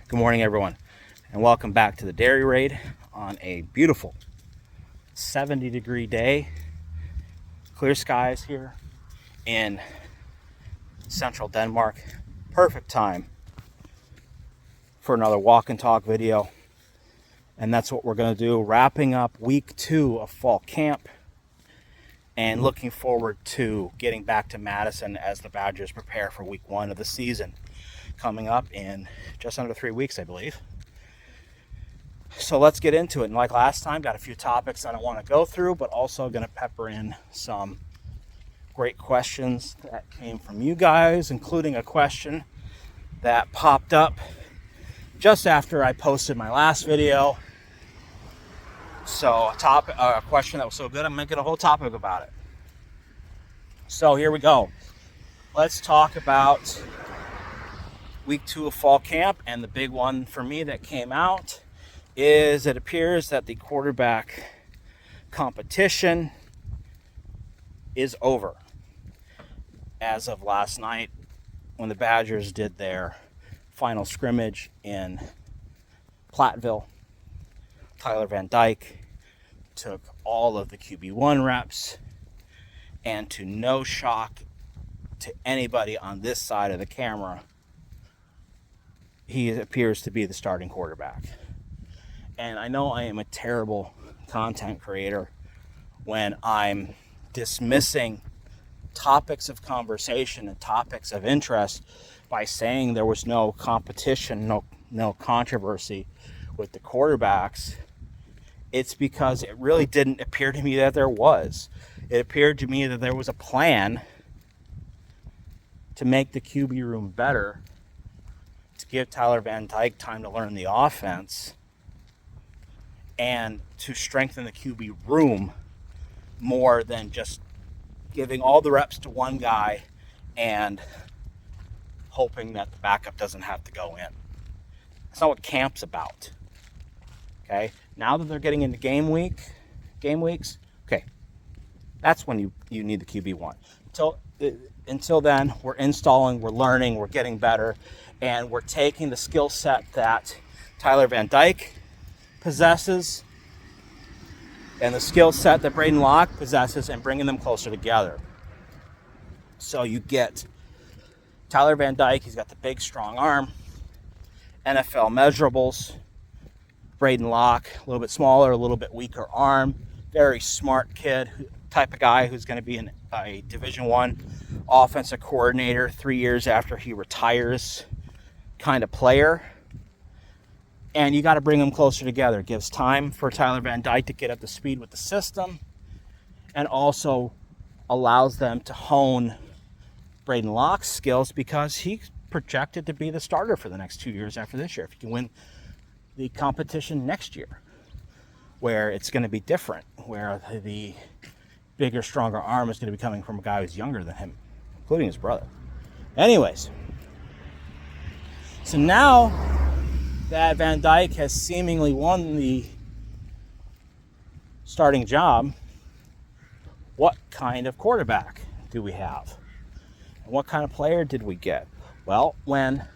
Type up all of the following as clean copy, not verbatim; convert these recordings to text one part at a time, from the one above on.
Good morning, everyone, and welcome back to the Dairy Raid on a beautiful 70-degree day. Clear skies here in central Denmark. Perfect time for another walk and talk video. And that's what we're going to do, wrapping up week 2 of fall camp and looking forward to getting back to Madison as the Badgers prepare for week 1 of the season, coming up in just under 3 weeks, I believe. So let's get into it. And like last time, got a few topics I don't want to go through, but also going to pepper in some great questions that came from you guys, including a question that popped up just after I posted my last video. So a question that was so good, I'm making a whole topic about it. So here we go. Let's talk about week 2 of fall camp, and the big one for me that came out is it appears that the quarterback competition is over. As of last night, when the Badgers did their final scrimmage in Platteville, Tyler Van Dyke took all of the QB1 reps, and to no shock to anybody on this side of the camera, he appears to be the starting quarterback. And I know I am a terrible content creator when I'm dismissing topics of conversation and topics of interest by saying there was no competition, no controversy with the quarterbacks. It's because it really didn't appear to me that there was. It appeared to me that there was a plan to make the QB room better, to give Tyler Van Dyke time to learn the offense, and to strengthen the QB room more than just giving all the reps to one guy and hoping that the backup doesn't have to go in. That's not what camp's about. Okay? Now that they're getting into game weeks, okay, that's when you need the QB1. Until then, we're installing, we're learning, we're getting better, and we're taking the skill set that Tyler Van Dyke possesses and the skill set that Braden Locke possesses and bringing them closer together. So you get Tyler Van Dyke, he's got the big, strong arm, NFL measurables. Braden Locke, a little bit smaller, a little bit weaker arm, very smart kid, type of guy who's going to be a Division I offensive coordinator 3 years after he retires kind of player. And you got to bring them closer together. It gives time for Tyler Van Dyke to get up to speed with the system, and also allows them to hone Braden Locke's skills, because he's projected to be the starter for the next 2 years after this year if he can win the competition next year, where it's going to be different, where the bigger, stronger arm is going to be coming from a guy who's younger than him, including his brother. Anyways, so now that Van Dyke has seemingly won the starting job, what kind of quarterback do we have? And what kind of player did we get? Well, when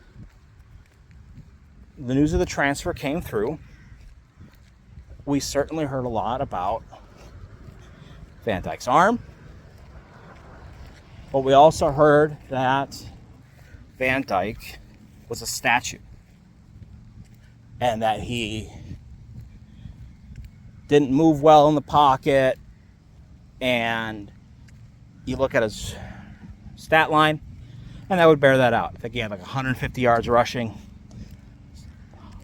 the news of the transfer came through, we certainly heard a lot about Van Dyke's arm, but we also heard that Van Dyke was a statue and that he didn't move well in the pocket. And you look at his stat line, and that would bear that out. I think he had like 150 yards rushing,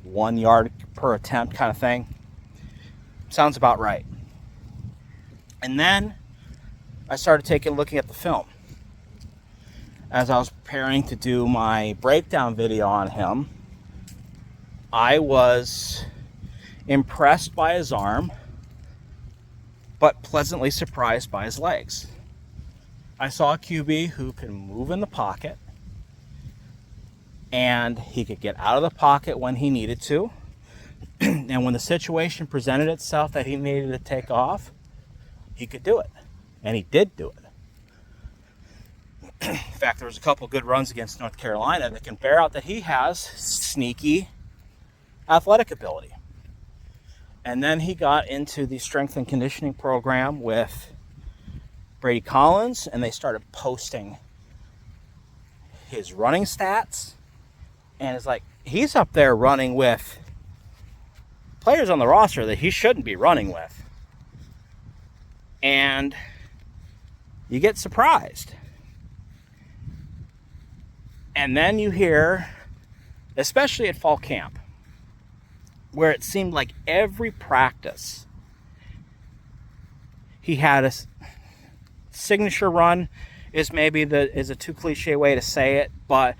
1 yard per attempt kind of thing. Sounds about right. And then I started looking at the film. As I was preparing to do my breakdown video on him, I was impressed by his arm, but pleasantly surprised by his legs. I saw a QB who can move in the pocket, and he could get out of the pocket when he needed to. And when the situation presented itself that he needed to take off, he could do it. And he did do it. In fact, there was a couple good runs against North Carolina that can bear out that he has sneaky athletic ability. And then he got into the strength and conditioning program with Brady Collins, and they started posting his running stats. And it's like, he's up there running with players on the roster that he shouldn't be running with. And you get surprised. And then you hear, especially at fall camp, where it seemed like every practice he had a signature run, is a too cliche way to say it, but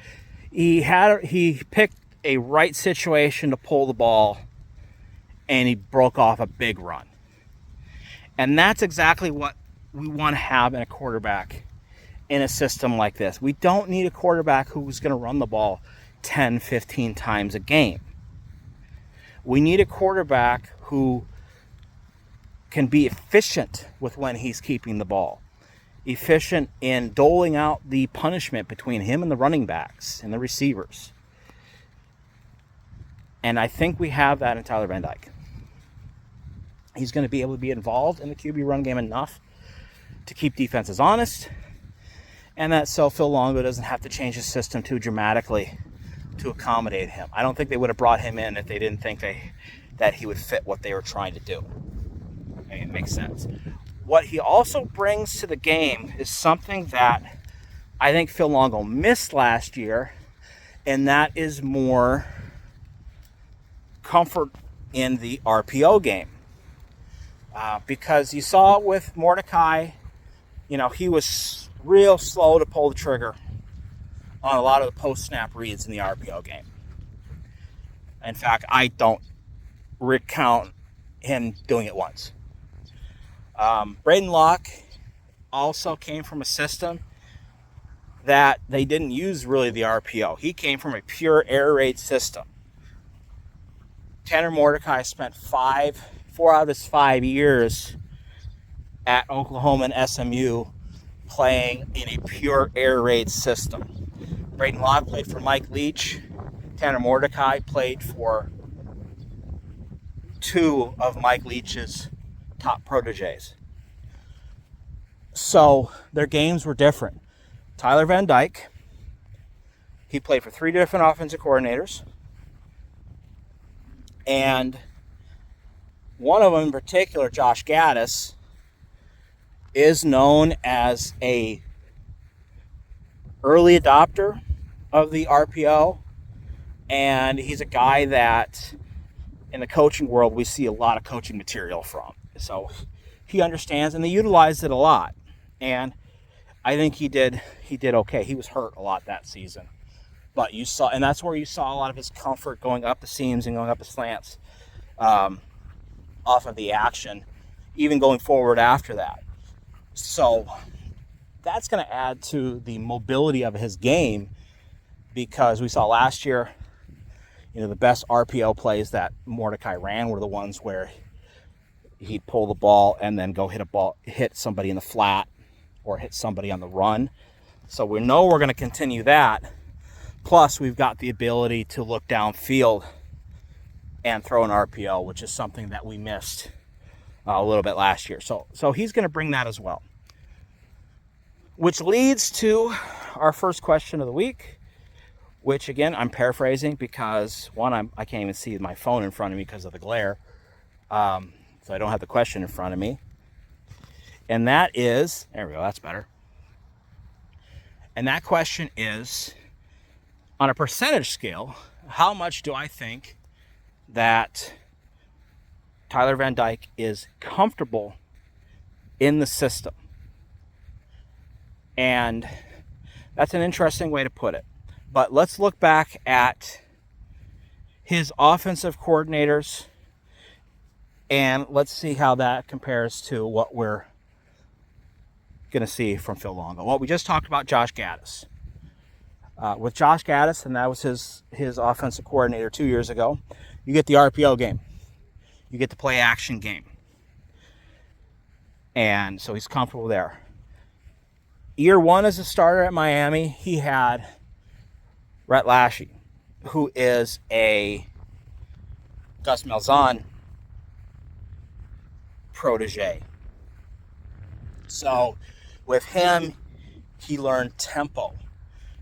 he picked a right situation to pull the ball, and he broke off a big run. And that's exactly what we want to have in a quarterback in a system like this. We don't need a quarterback who's going to run the ball 10, 15 times a game. We need a quarterback who can be efficient with when he's keeping the ball. Efficient in doling out the punishment between him and the running backs and the receivers. And I think we have that in Tyler Van Dyke. He's going to be able to be involved in the QB run game enough to keep defenses honest, and that so Phil Longo doesn't have to change his system too dramatically to accommodate him. I don't think they would have brought him in if they didn't think that he would fit what they were trying to do. I mean, it makes sense. What he also brings to the game is something that I think Phil Longo missed last year, and that is more comfort in the RPO game. Because you saw with Mordecai, he was real slow to pull the trigger on a lot of the post-snap reads in the RPO game. In fact, I don't recount him doing it once. Braden Locke also came from a system that they didn't use really the RPO. He came from a pure air raid system. Tanner Mordecai spent 4 out of his 5 years at Oklahoma and SMU playing in a pure air raid system. Braden Locke played for Mike Leach. Tanner Mordecai played for 2 of Mike Leach's top proteges. So their games were different. Tyler Van Dyke, he played for 3 different offensive coordinators. And one of them in particular, Josh Gaddis, is known as a early adopter of the RPO. And he's a guy that in the coaching world we see a lot of coaching material from. So he understands, and they utilized it a lot. And I think he did okay. He was hurt a lot that season. But you saw, and that's where you saw a lot of his comfort going up the seams and going up the slants off of the action, even going forward after that. So that's going to add to the mobility of his game, because we saw last year, the best RPO plays that Mordecai ran were the ones where he'd pull the ball and then go hit somebody in the flat or hit somebody on the run. So we know we're going to continue that. Plus, we've got the ability to look downfield and throw an RPO, which is something that we missed a little bit last year. So he's going to bring that as well. Which leads to our first question of the week, which, again, I'm paraphrasing because, one, I can't even see my phone in front of me because of the glare. So I don't have the question in front of me. And that is, there we go, that's better. And that question is, on a percentage scale, how much do I think that Tyler Van Dyke is comfortable in the system? And that's an interesting way to put it. But let's look back at his offensive coordinators, and let's see how that compares to what we're going to see from Phil Longo. Well, we just talked about Josh Gaddis. With Josh Gaddis, and that was his offensive coordinator 2 years ago, you get the RPO game. You get the play action game. And so he's comfortable there. Year 1 as a starter at Miami, he had Rhett Lashlee, who is a Gus Malzahn protege. So with him, he learned tempo.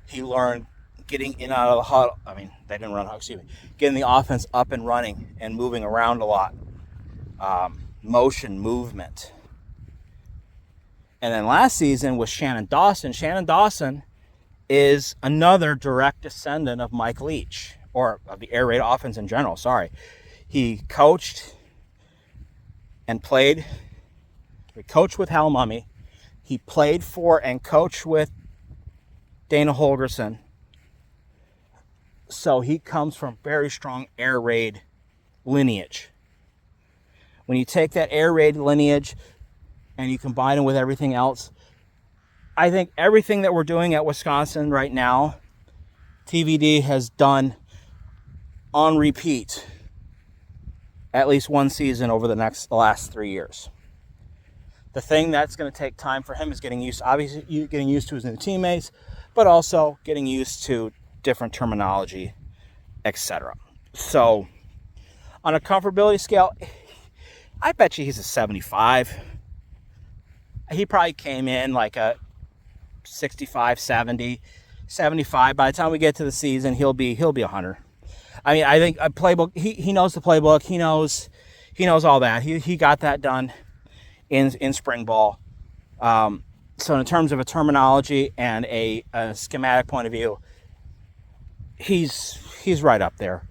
He learned getting in and out of the huddle. I mean, they didn't run, getting the offense up and running and moving around a lot. Motion, movement. And then last season was Shannon Dawson. Shannon Dawson is another direct descendant of Mike Leach, or of the air raid offense in general, sorry. He coached and played. He coached with Hal Mumme. He played for and coached with Dana Holgerson. So he comes from very strong air raid lineage. When you take that air raid lineage and you combine it with everything else, I think everything that we're doing at Wisconsin right now, TVD has done on repeat at least one season over the last 3 years. The thing that's going to take time for him is getting used to his new teammates, but also getting used to different terminology, etc. So on a comfortability scale, I bet you he's a 75. He probably came in like a 65, 70, 75. By the time we get to the season, he'll be 100. I mean, I think a playbook. He knows the playbook. He knows all that. He got that done in spring ball. So in terms of a terminology and a schematic point of view, he's right up there.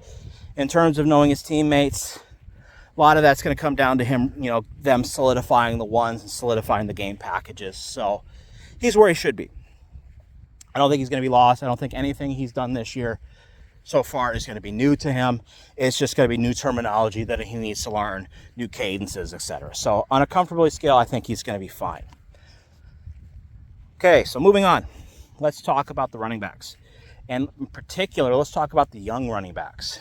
In terms of knowing his teammates, a lot of that's going to come down to him, them solidifying the ones and solidifying the game packages. So he's where he should be. I don't think he's going to be lost. I don't think anything he's done this year so far is going to be new to him. It's just going to be new terminology that he needs to learn, new cadences, etc. So on a comfortability scale, I think he's going to be fine. Okay, so moving on. Let's talk about the running backs. And in particular, let's talk about the young running backs.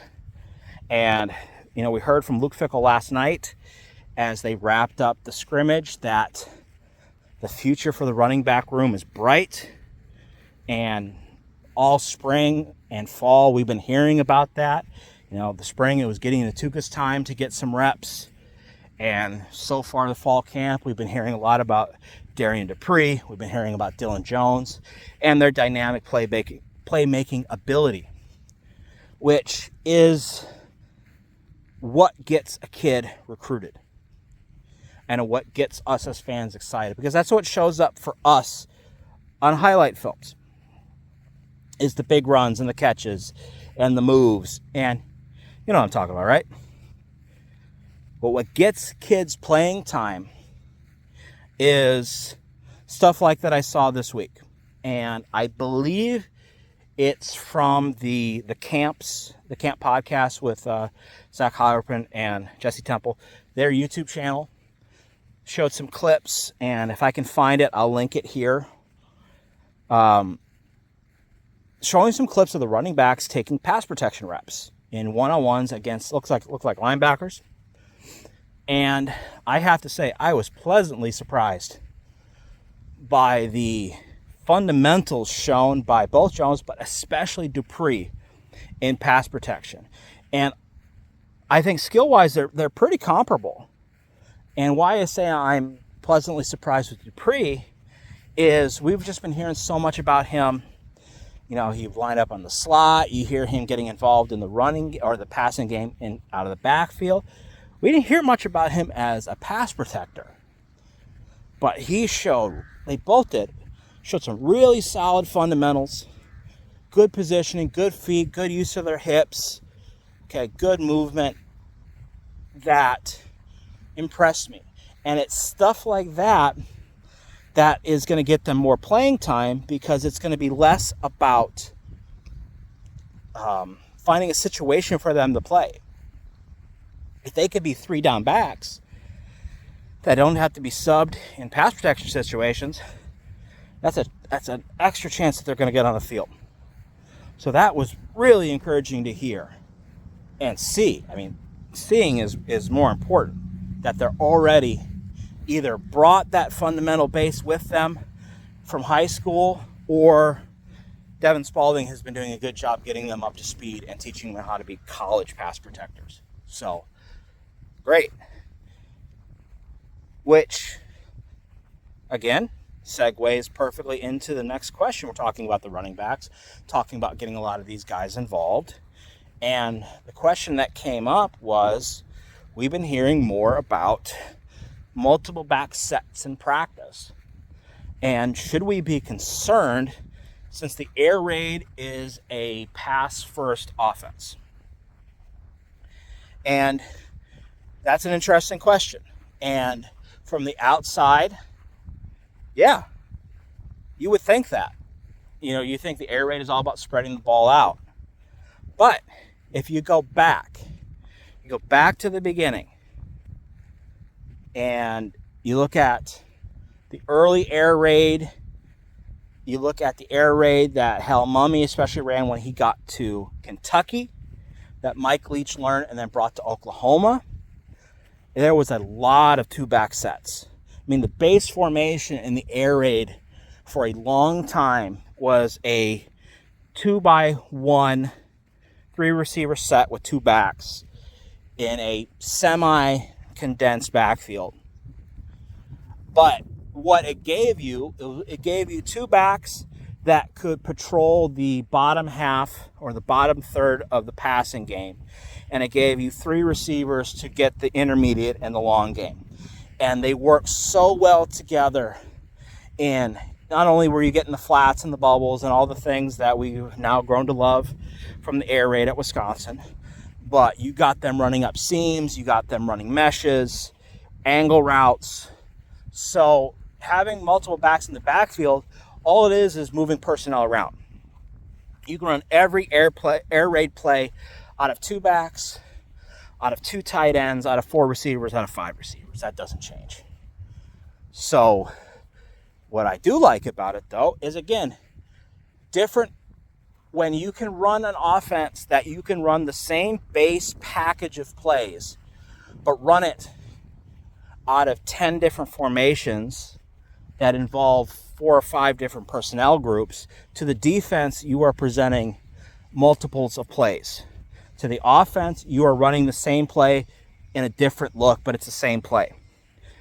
And, we heard from Luke Fickell last night as they wrapped up the scrimmage that the future for the running back room is bright. And all spring and fall, we've been hearing about that. The spring, it was getting Natuka's time to get some reps. And so far the fall camp, we've been hearing a lot about Darian Dupree. We've been hearing about Dylan Jones and their dynamic playmaking ability, which is what gets a kid recruited and what gets us as fans excited, because that's what shows up for us on highlight films, is the big runs and the catches and the moves. And you know what I'm talking about, right? But what gets kids playing time is stuff like that I saw this week. And I believe it's from the camp podcast with Zach Hallerpin and Jesse Temple. Their YouTube channel showed some clips, and if I can find it, I'll link it here. Showing some clips of the running backs taking pass protection reps in one-on-ones against look like linebackers. And I have to say, I was pleasantly surprised by the fundamentals shown by both Jones, but especially Dupree in pass protection. And I think skill-wise, they're pretty comparable. And why I say I'm pleasantly surprised with Dupree is we've just been hearing so much about him. He lined up on the slot. You hear him getting involved in the running or the passing game out of the backfield. We didn't hear much about him as a pass protector. But they both showed some really solid fundamentals, good positioning, good feet, good use of their hips, good movement that impressed me. And it's stuff like that is going to get them more playing time, because it's going to be less about finding a situation for them to play. If they could be 3 down backs that don't have to be subbed in pass protection situations, that's an extra chance that they're going to get on the field. So that was really encouraging to hear and see. I mean, seeing is more important, that they're already either brought that fundamental base with them from high school, or Devin Spalding has been doing a good job getting them up to speed and teaching them how to be college pass protectors. So, great. Which, again, segues perfectly into the next question. We're talking about the running backs, talking about getting a lot of these guys involved. And the question that came up was, we've been hearing more about multiple back sets in practice. And should we be concerned since the air raid is a pass-first offense? And that's an interesting question. And from the outside, yeah, you would think that. You think the air raid is all about spreading the ball out. But if you go back to the beginning and you look at the early air raid, you look at the air raid that Hal Mumme especially ran when he got to Kentucky, that Mike Leach learned and then brought to Oklahoma, there was a lot of two-back sets. I mean, the base formation in the air raid for a long time was a 2-by-1 3-receiver set with two backs in a semi-condensed backfield. But what it gave you two backs that could patrol the bottom half or the bottom third of the passing game. And it gave you 3 receivers to get the intermediate and the long game. And they worked so well together. And not only were you getting the flats and the bubbles and all the things that we've now grown to love from the air raid at Wisconsin, but you got them running up seams, you got them running meshes, angle routes. So having multiple backs in the backfield, all it is moving personnel around. You can run every air raid play out of 2 backs, out of 2 tight ends, out of 4 receivers, out of 5 receivers. That doesn't change. So what I do like about it, though, is, again, different when you can run an offense that you can run the same base package of plays, but run it out of 10 different formations that involve 4 or 5 different personnel groups. To the defense, you are presenting multiples of plays. To the offense, you are running the same play in a different look, but it's the same play.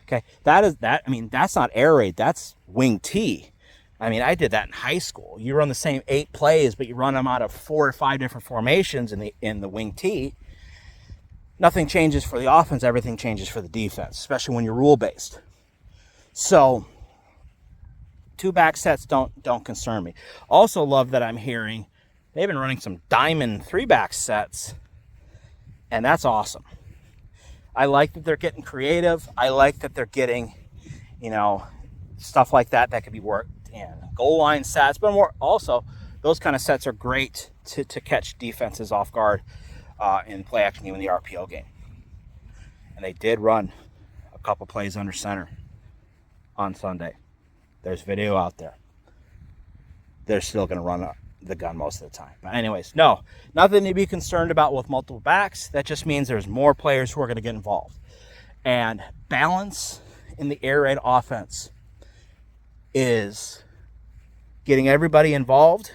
Okay, that's not air raid, that's wing T. I did that in high school. You run the same 8 plays, but you run them out of 4 or 5 different formations in the wing T. Nothing changes for the offense, everything changes for the defense, especially when you're rule-based. So 2 back sets don't concern me. Also love that I'm hearing they've been running some diamond 3-back sets, and that's awesome. I like that they're getting creative. I like that they're getting, stuff like that could be worked in goal line sets, but more also those kind of sets are great to catch defenses off guard in play action game in the RPO game. And they did run a couple plays under center on Sunday. There's video out there. They're still going to run the gun most of the time. But anyways, no, nothing to be concerned about with multiple backs. That just means there's more players who are going to get involved. And balance in the air raid offense is getting everybody involved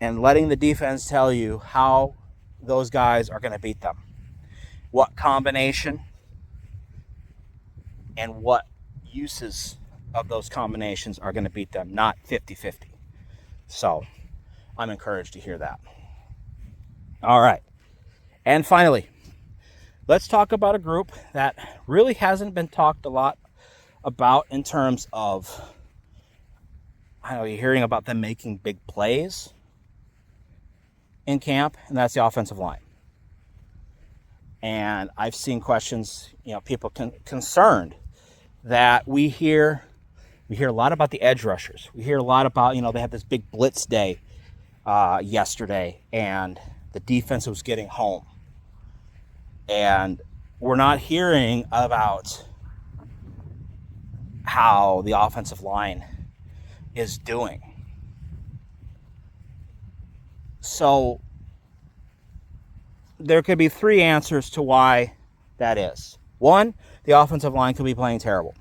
and letting the defense tell you how those guys are going to beat them. What combination and what uses of those combinations are going to beat them, not 50-50. So I'm encouraged to hear that. All right. And finally, let's talk about a group that really hasn't been talked a lot about in terms of, you're hearing about them making big plays in camp, and that's the offensive line. And I've seen questions, people concerned that we hear a lot about the edge rushers. We hear a lot about, they had this big blitz day yesterday, and the defense was getting home. And we're not hearing about how the offensive line is doing. So there could be 3 answers to why that is. 1, the offensive line could be playing terrible.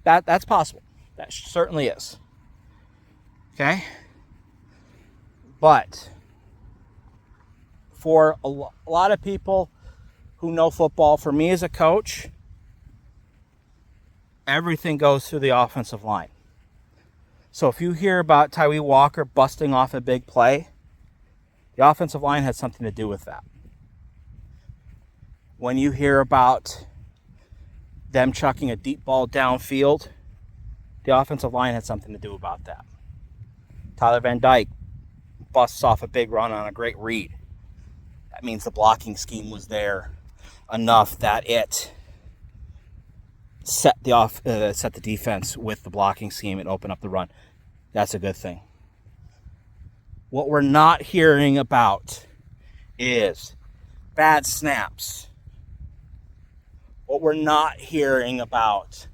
That's possible. That certainly is. Okay? But For a lot of people who know football, for me as a coach, everything goes through the offensive line. So if you hear about Tyree Walker busting off a big play, the offensive line had something to do with that. When you hear about them chucking a deep ball downfield, the offensive line had something to do about that. Tyler Van Dyke busts off a big run on a great read. That means the blocking scheme was there enough that it set the defense with the blocking scheme and open up the run. That's a good thing. What we're not hearing about is bad snaps. What we're not hearing about,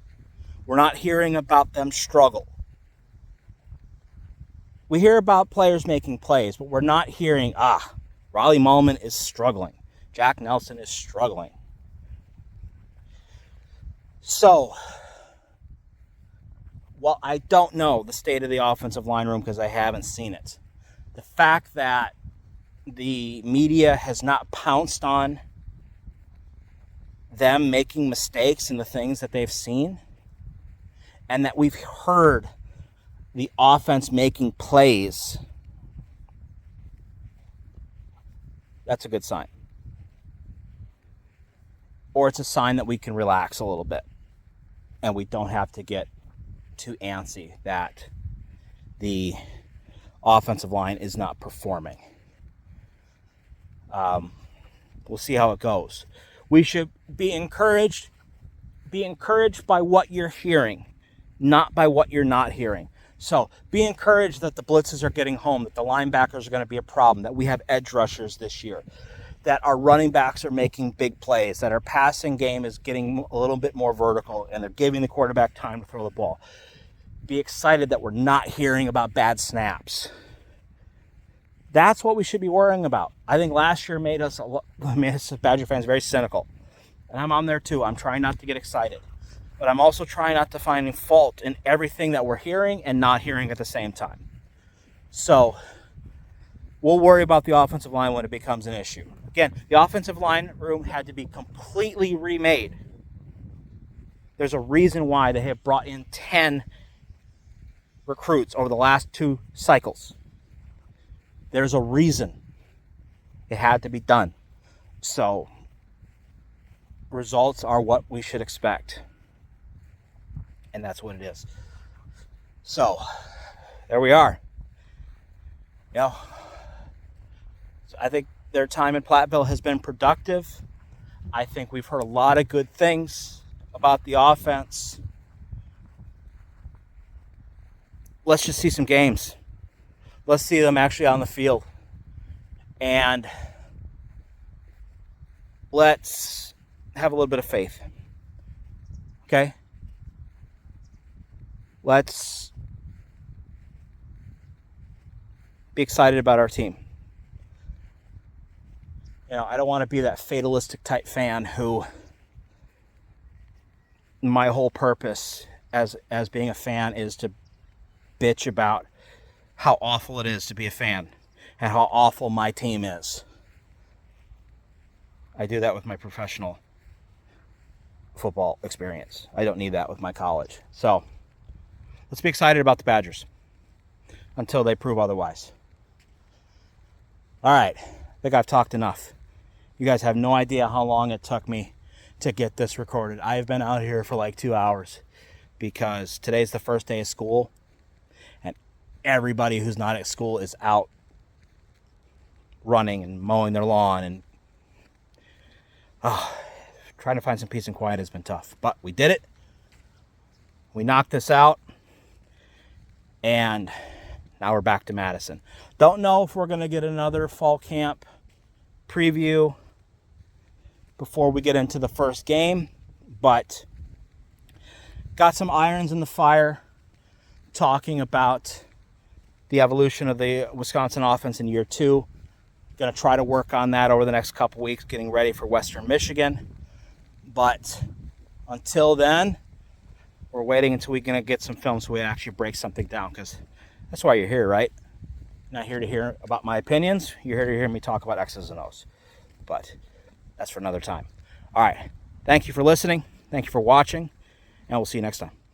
we're not hearing about them struggle. We hear about players making plays, but we're not hearing, Raleigh Mullman is struggling. Jack Nelson is struggling. So, while I don't know the state of the offensive line room because I haven't seen it, the fact that the media has not pounced on them making mistakes in the things that they've seen, and that we've heard the offense making plays, that's a good sign. Or it's a sign that we can relax a little bit and we don't have to get too antsy that the offensive line is not performing. We'll see how it goes. We should be encouraged by what you're hearing, not by what you're not hearing. So be encouraged that the blitzes are getting home, that the linebackers are going to be a problem, that we have edge rushers this year, that our running backs are making big plays, that our passing game is getting a little bit more vertical, and they're giving the quarterback time to throw the ball. Be excited that we're not hearing about bad snaps. That's what we should be worrying about. I think last year made us Badger fans very cynical. And I'm on there too. I'm trying not to get excited. But I'm also trying not to find fault in everything that we're hearing and not hearing at the same time. So we'll worry about the offensive line when it becomes an issue. Again, the offensive line room had to be completely remade. There's a reason why they have brought in 10 recruits over the last 2 cycles. There's a reason it had to be done. So results are what we should expect. And that's what it is. So there we are. So I think their time in Platteville has been productive. I think we've heard a lot of good things about the offense. Let's just see some games. Let's see them actually on the field. And let's have a little bit of faith. Okay? Let's be excited about our team. I don't want to be that fatalistic type fan who my whole purpose as being a fan is to bitch about how awful it is to be a fan and how awful my team is. I do that with my professional football experience. I don't need that with my college. So let's be excited about the Badgers until they prove otherwise. All right, I think I've talked enough. You guys have no idea how long it took me to get this recorded. I've been out here for like 2 hours because today's the first day of school and everybody who's not at school is out running and mowing their lawn, and trying to find some peace and quiet has been tough. But we did it. We knocked this out. And now we're back to Madison. Don't know if we're going to get another fall camp preview before we get into the first game, but got some irons in the fire talking about the evolution of the Wisconsin offense in year 2. Going to try to work on that over the next couple weeks, getting ready for Western Michigan. But until then, we're waiting until we're going to get some film so we actually break something down, because that's why you're here, right? You're not here to hear about my opinions. You're here to hear me talk about X's and O's. But that's for another time. All right. Thank you for listening. Thank you for watching. And we'll see you next time.